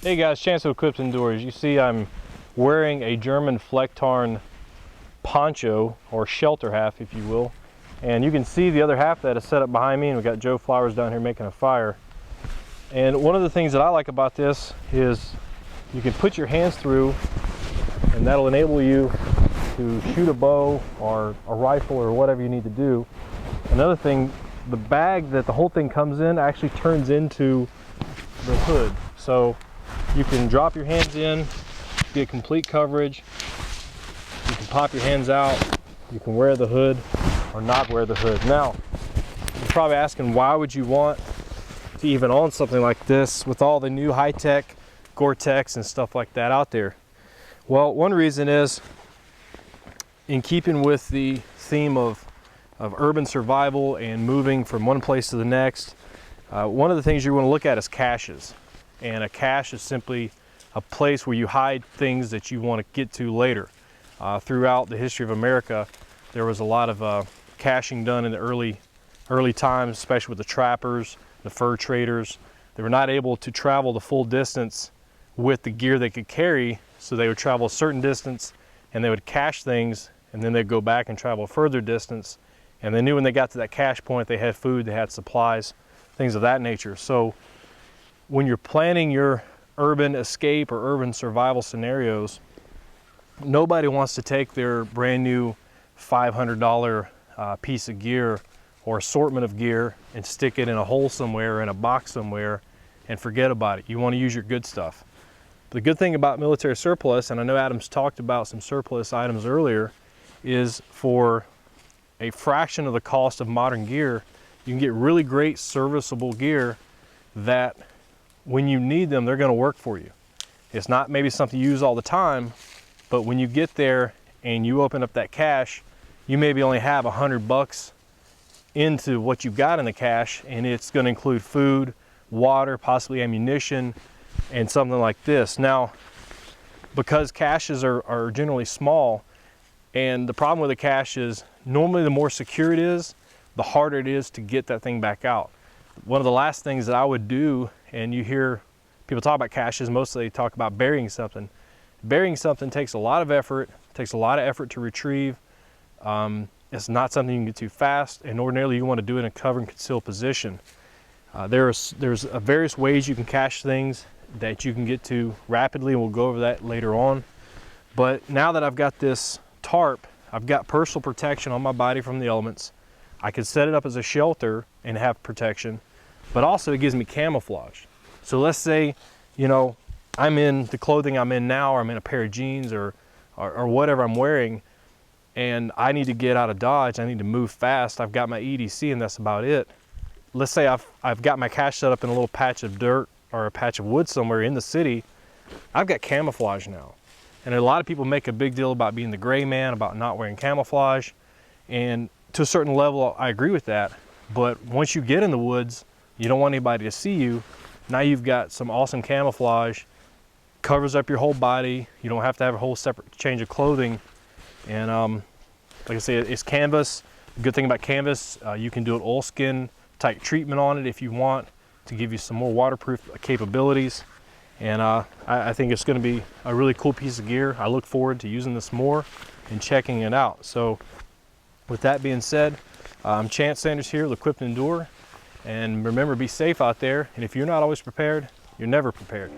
Hey guys, Chance of Equipped Indoors. You see I'm wearing a German Flecktarn poncho, or shelter half if you will. And you can see the other half that is set up behind me, and we've got Joe Flowers down here making a fire. And one of the things that I like about this is you can put your hands through, and that'll enable you to shoot a bow or a rifle or whatever you need to do. Another thing, the bag that the whole thing comes in actually turns into the hood. So you can drop your hands in, get complete coverage. You can pop your hands out. You can wear the hood or not wear the hood. Now, you're probably asking, why would you want to even own something like this with all the new high-tech Gore-Tex and stuff like that out there? Well, one reason is, in keeping with the theme of urban survival and moving from one place to the next, one of the things you want to look at is caches. And a cache is simply a place where you hide things that you want to get to later. Throughout the history of America, there was a lot of caching done in the early times, especially with the trappers, the fur traders. They were not able to travel the full distance with the gear they could carry, so they would travel a certain distance and they would cache things, and then they'd go back and travel a further distance. And they knew when they got to that cache point, they had food, they had supplies, things of that nature. So when you're planning your urban escape or urban survival scenarios, nobody wants to take their brand new $500 piece of gear or assortment of gear and stick it in a hole somewhere or in a box somewhere and forget about it. You want to use your good stuff. The good thing about military surplus, and I know Adam's talked about some surplus items earlier, is for a fraction of the cost of modern gear, you can get really great serviceable gear that when you need them, they're going to work for you. It's not maybe something you use all the time, but when you get there and you open up that cache, you maybe only have $100 into what you've got in the cache, and it's going to include food, water, possibly ammunition, and something like this. Now, because caches are generally small, and the problem with a cache is normally the more secure it is, the harder it is to get that thing back out. One of the last things that I would do, and you hear people talk about caches, mostly they talk about burying something. Burying something takes a lot of effort, takes a lot of effort to retrieve. It's not something you can get to fast, and ordinarily you want to do it in a cover and conceal position. There's various ways you can cache things that you can get to rapidly, and we'll go over that later on. But now that I've got this tarp, I've got personal protection on my body from the elements. I can set it up as a shelter and have protection, but also it gives me camouflage. So let's say, you know, I'm in the clothing I'm in now, or I'm in a pair of jeans or whatever I'm wearing, and I need to get out of Dodge, I need to move fast, I've got my EDC and that's about it. Let's say I've got my cache set up in a little patch of dirt or a patch of wood somewhere in the city. I've got camouflage now. And a lot of people make a big deal about being the gray man, about not wearing camouflage. And to a certain level, I agree with that. But once you get in the woods, you don't want anybody to see you. Now you've got some awesome camouflage, covers up your whole body. You don't have to have a whole separate change of clothing. And like I say, it's canvas. The good thing about canvas, you can do an oilskin type treatment on it if you want to give you some more waterproof capabilities. And I think it's going to be a really cool piece of gear. I look forward to using this more and checking it out. So with that being said, I'm Chance Sanders here with Equipped Endure. And remember, be safe out there. And if you're not always prepared, you're never prepared.